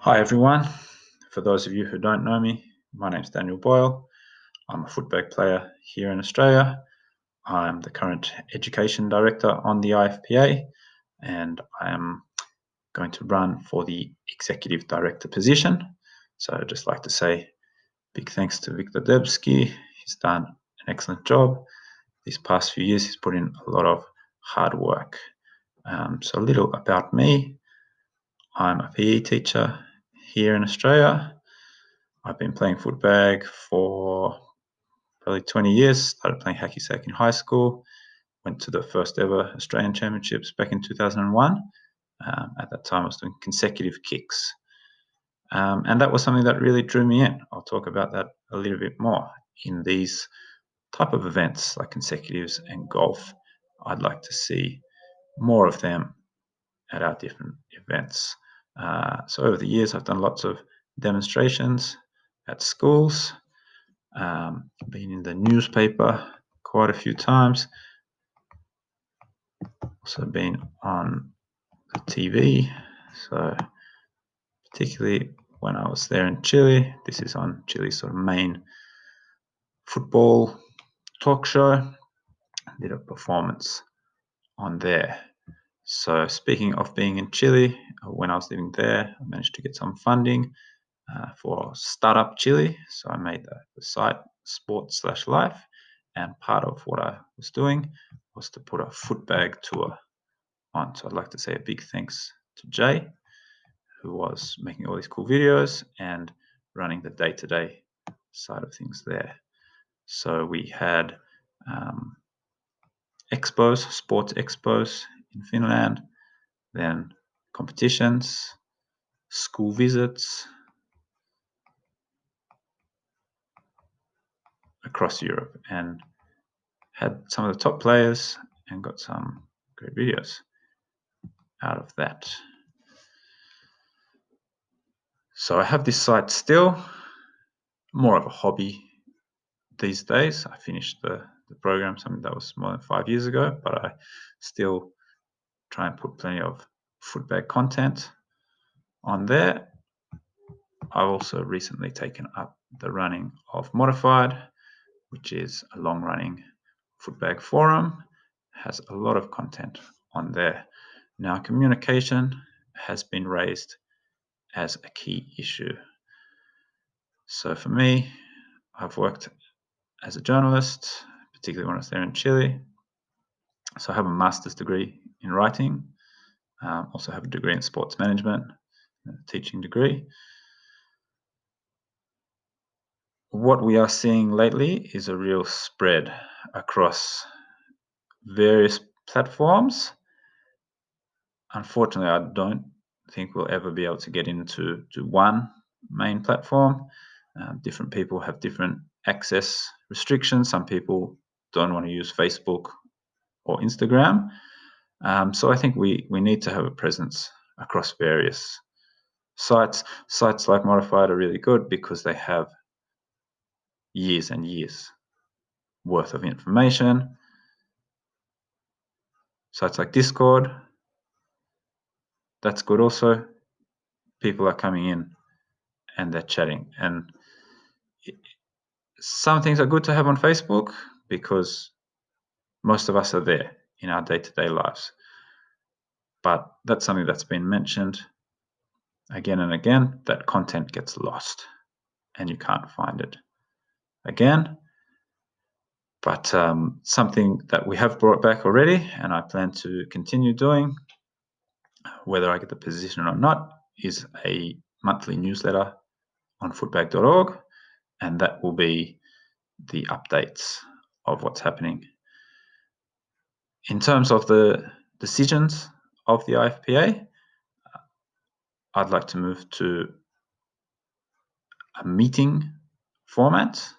Hi everyone. For those of you who don't know me, my name's Daniel Boyle. I'm a footbag player here in Australia. I'm the current education director on the IFPA, and I am going to run for the executive director position. So I'd just like to say big thanks to Victor Debsky. He's done an excellent job. These past few years, he's put in a lot of hard work. So a little about me. I'm a PE teacher here in Australia. I've been playing footbag for probably 20 years. Started playing hacky sack in high school. Went to the first ever Australian Championships back in 2001. At that time, I was doing consecutive kicks. And that was something that really drew me in. I'll talk about that a little bit more in these type of events like consecutives and golf. I'd like to see more of them at our different events. So over the years, I've done lots of demonstrations at schools, been in the newspaper quite a few times, also been on the TV. So particularly when I was there in Chile, this is on Chile's sort of main football talk show. Did a performance on there. So speaking of being in Chile, when I was living there, I managed to get some funding for Startup Chile. So I made the site Sport/Life, and part of what I was doing was to put a footbag tour on. So I'd like to say a big thanks to Jay, who was making all these cool videos and running the day-to-day side of things there. So we had sports expos in Finland, then competitions, school visits across Europe, and had some of the top players and got some great videos out of that. So I have this site still, more of a hobby these days. I finished the program, something that was more than 5 years ago, but I still try and put plenty of footbag content on there. I've also recently taken up the running of Modified, which is a long-running footbag forum. Has a lot of content on there. Now, communication has been raised as a key issue. So for me, I've worked as a journalist, particularly when I was there in Chile. So I have a master's degree in writing, also have a degree in sports management, a teaching degree. What we are seeing lately is a real spread across various platforms. Unfortunately, I don't think we'll ever be able to get into one main platform. Different people have different access restrictions. Some people don't want to use Facebook or Instagram. So I think we need to have a presence across various sites. Sites like Modified are really good because they have years and years worth of information. Sites like Discord, that's good also. People are coming in and they're chatting. And some things are good to have on Facebook because most of us are there in our day-to-day lives. But that's something that's been mentioned again and again, that content gets lost and you can't find it again. But something that we have brought back already, and I plan to continue doing, whether I get the position or not, is a monthly newsletter on footbag.org, and that will be the updates of what's happening. In terms of the decisions of the IFPA, I'd like to move to a meeting format